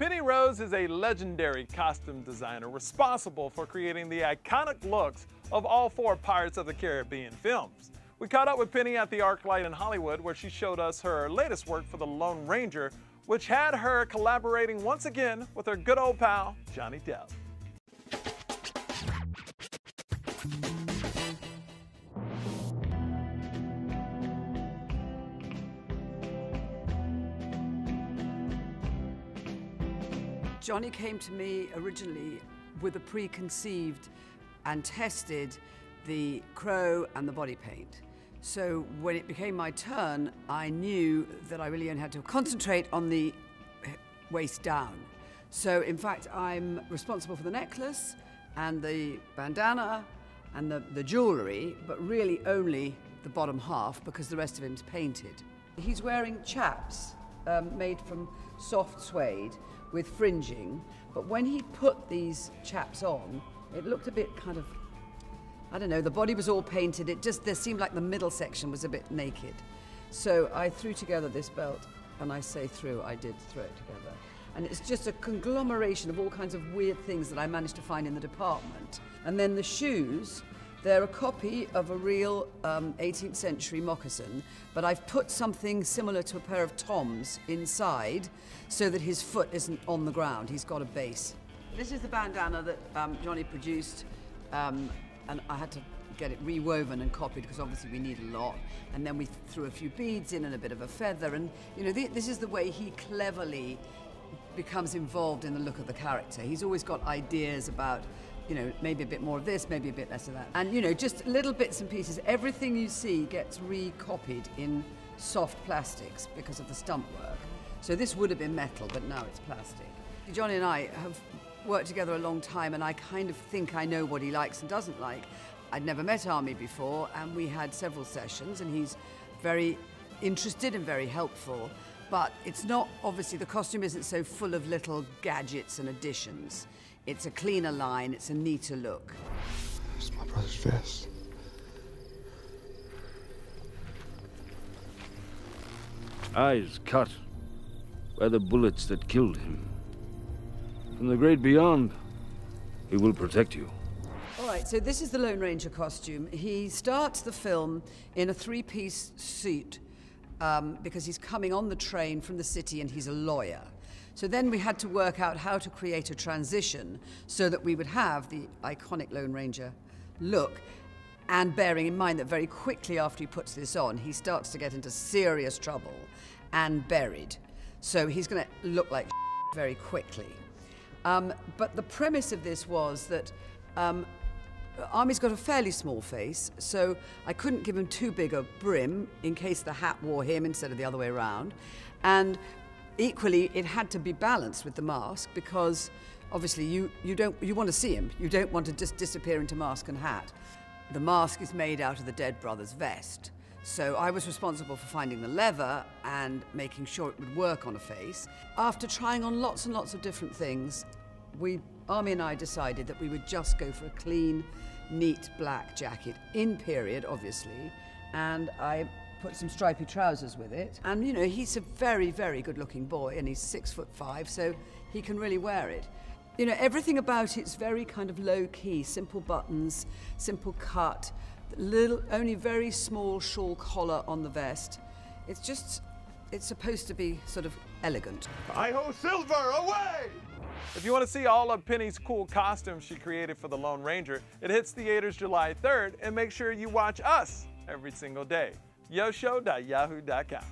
Penny Rose is a legendary costume designer responsible for creating the iconic looks of all 4 Pirates of the Caribbean films. We caught up with Penny at the ArcLight in Hollywood, where she showed us her latest work for The Lone Ranger, which had her collaborating once again with her good old pal, Johnny Depp. Johnny came to me originally with a preconceived and tested the crow and the body paint. So when it became my turn, I knew that I really only had to concentrate on the waist down. So in fact, I'm responsible for the necklace and the bandana and the jewelry, but really only the bottom half because the rest of him's painted. He's wearing chaps made from soft suede with fringing, but when he put these chaps on, it looked a bit kind of, I don't know, the body was all painted, there seemed like the middle section was a bit naked. So I threw together this belt, and I say I did throw it together. And it's just a conglomeration of all kinds of weird things that I managed to find in the department. And then the shoes, they're a copy of a real 18th century moccasin, but I've put something similar to a pair of Toms inside so that his foot isn't on the ground. He's got a base. This is the bandana that Johnny produced, and I had to get it rewoven and copied because obviously we need a lot. And then we threw a few beads in and a bit of a feather. And you know, this is the way he cleverly becomes involved in the look of the character. He's always got ideas about, you know, maybe a bit more of this, maybe a bit less of that. And, you know, just little bits and pieces. Everything you see gets recopied in soft plastics because of the stump work. So this would have been metal, but now it's plastic. Johnny and I have worked together a long time, and I kind of think I know what he likes and doesn't like. I'd never met Army before, and we had several sessions, and he's very interested and very helpful. But it's not, obviously, the costume isn't so full of little gadgets and additions. It's a cleaner line, it's a neater look. It's my brother's vest. Eyes cut by the bullets that killed him. From the great beyond, he will protect you. All right, so this is the Lone Ranger costume. He starts the film in a 3-piece suit because he's coming on the train from the city and he's a lawyer. So then we had to work out how to create a transition so that we would have the iconic Lone Ranger look, and bearing in mind that very quickly after he puts this on, he starts to get into serious trouble and buried. So he's going to look like very quickly. But the premise of this was that Army's got a fairly small face, so I couldn't give him too big a brim in case the hat wore him instead of the other way around. And equally, it had to be balanced with the mask because obviously you want to see him. You don't want to just disappear into mask and hat. The mask is made out of the dead brother's vest. So I was responsible for finding the leather and making sure it would work on a face. After trying on lots and lots of different things, Army and I decided that we would just go for a clean, neat black jacket, in period, obviously, and I put some stripy trousers with it. And, you know, he's a very, very good-looking boy, and he's 6'5", so he can really wear it. You know, everything about it's very kind of low-key, simple buttons, simple cut, only very small shawl collar on the vest. It's supposed to be sort of elegant. Hi-ho, Silver, away! If you want to see all of Penny's cool costumes she created for The Lone Ranger, it hits theaters July 3rd, and make sure you watch us every single day. Yoshow.yahoo.com.